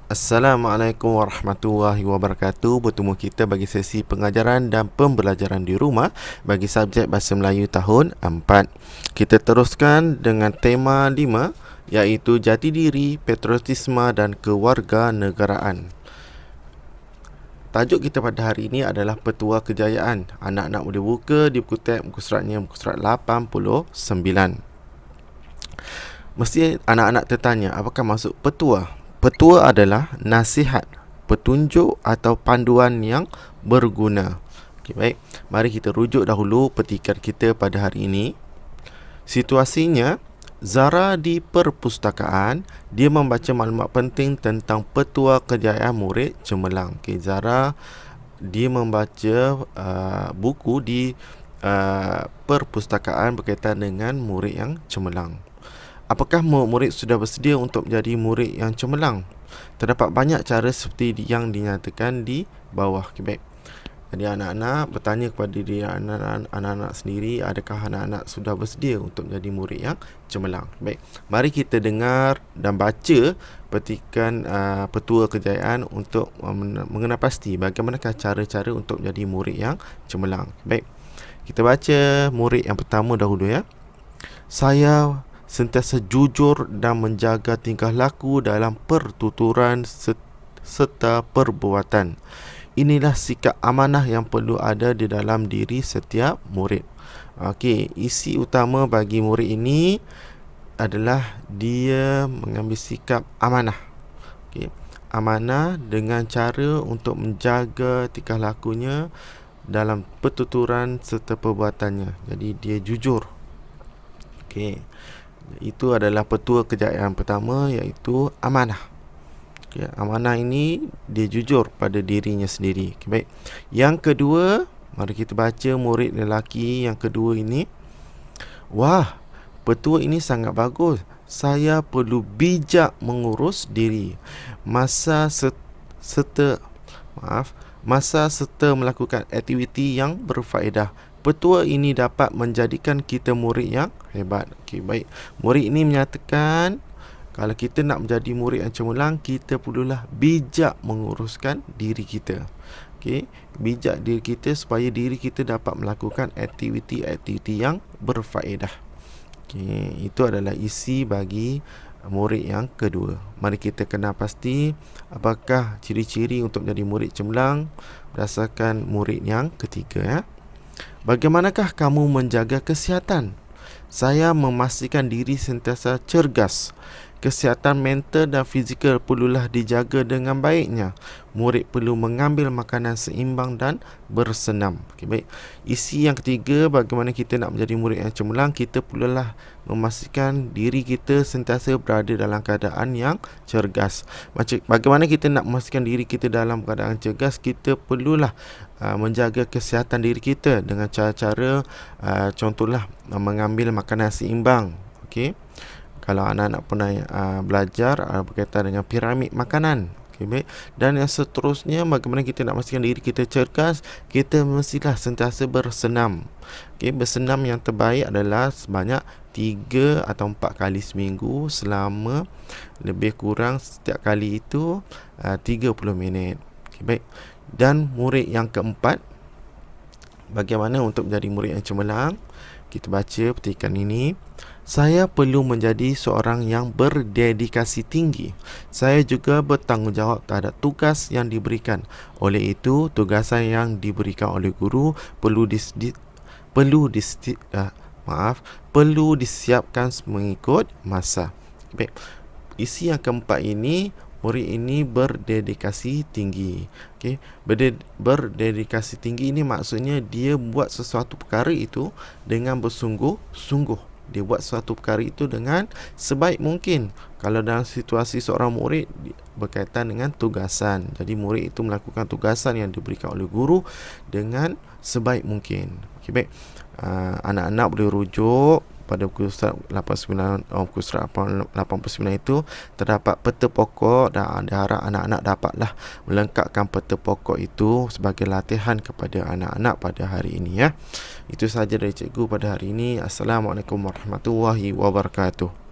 Assalamualaikum warahmatullahi wabarakatuh. Bertemu kita bagi sesi pengajaran dan pembelajaran di rumah bagi subjek Bahasa Melayu tahun 4. Kita teruskan dengan tema 5, iaitu jati diri, patriotisme dan kewarganegaraan. Tajuk kita pada hari ini adalah Petua Kejayaan. Anak-anak boleh buka di buku tab, buku suratnya, buku surat 89. Mesti anak-anak tertanya, apakah maksud petua? Petua adalah nasihat, petunjuk atau panduan yang berguna. Okey, baik. Mari kita rujuk dahulu petikan kita pada hari ini. Situasinya, Zara di perpustakaan, dia membaca maklumat penting tentang Petua Kejayaan Murid Cemerlang. Okey, Zara dia membaca buku di perpustakaan berkaitan dengan murid yang cemerlang. Apakah murid sudah bersedia untuk menjadi murid yang cemerlang? Terdapat banyak cara seperti yang dinyatakan di bawah. Okay, baik. Jadi anak-anak bertanya kepada diri anak-anak sendiri, adakah anak-anak sudah bersedia untuk menjadi murid yang cemerlang? Baik. Mari kita dengar dan baca petikan Petua Kejayaan untuk mengenal pasti bagaimanakah cara-cara untuk menjadi murid yang cemerlang. Baik. Kita baca murid yang pertama dahulu ya. Saya sentiasa jujur dan menjaga tingkah laku dalam pertuturan serta perbuatan. Inilah sikap amanah yang perlu ada di dalam diri setiap murid. Okey, isi utama bagi murid ini adalah dia mengambil sikap amanah. Okey, amanah dengan cara untuk menjaga tingkah lakunya dalam pertuturan serta perbuatannya. Jadi dia jujur. Okey. Itu adalah petua kejayaan pertama, iaitu amanah. Okay, amanah ini dia jujur pada dirinya sendiri. Okay, baik. Yang kedua, mari kita baca murid lelaki yang kedua ini. Wah, petua ini sangat bagus. Saya perlu bijak mengurus diri. Masa serta melakukan aktiviti yang berfaedah. Petua ini dapat menjadikan kita murid yang hebat. Okey, baik. Murid ini menyatakan kalau kita nak menjadi murid yang cemerlang, kita perlulah bijak menguruskan diri kita. Okey, bijak diri kita supaya diri kita dapat melakukan aktiviti-aktiviti yang berfaedah. Okey, itu adalah isi bagi murid yang kedua. Mari kita kenal pasti apakah ciri-ciri untuk menjadi murid cemerlang berdasarkan murid yang ketiga ya. Bagaimanakah kamu menjaga kesihatan? Saya memastikan diri sentiasa cergas. Kesihatan mental dan fizikal perlulah dijaga dengan baiknya. Murid perlu mengambil makanan seimbang dan bersenam. Okay, baik. Isi yang ketiga, bagaimana kita nak menjadi murid yang cemerlang, kita perlulah memastikan diri kita sentiasa berada dalam keadaan yang cergas. Bagaimana kita nak memastikan diri kita dalam keadaan cergas? Kita perlulah menjaga kesihatan diri kita dengan cara-cara contohlah mengambil makanan seimbang. Okey. Kalau anak-anak pernah belajar berkaitan dengan piramid makanan. Okay, baik. Dan yang seterusnya, bagaimana kita nak memastikan diri kita cergas, kita mestilah sentiasa bersenam. Okay, bersenam yang terbaik adalah sebanyak 3 atau 4 kali seminggu selama lebih kurang setiap kali itu 30 minit. Okay, baik. Dan murid yang keempat, bagaimana untuk menjadi murid yang cemerlang? Kita baca petikan ini. Saya perlu menjadi seorang yang berdedikasi tinggi. Saya juga bertanggungjawab terhadap tugas yang diberikan. Oleh itu, tugasan yang diberikan oleh guru perlu disiapkan mengikut masa. Baik. Isi yang keempat ini, murid ini berdedikasi tinggi. Okey, berdedikasi tinggi ini maksudnya dia buat sesuatu perkara itu dengan bersungguh-sungguh. Dia buat sesuatu perkara itu dengan sebaik mungkin. Kalau dalam situasi seorang murid berkaitan dengan tugasan, jadi murid itu melakukan tugasan yang diberikan oleh guru dengan sebaik mungkin. Okey, baik. Anak-anak boleh rujuk pada buku surat 89 itu terdapat peta pokok, dan diharap anak-anak dapatlah melengkapkan peta pokok itu sebagai latihan kepada anak-anak pada hari ini ya. Itu sahaja dari cikgu pada hari ini. Assalamualaikum warahmatullahi wabarakatuh.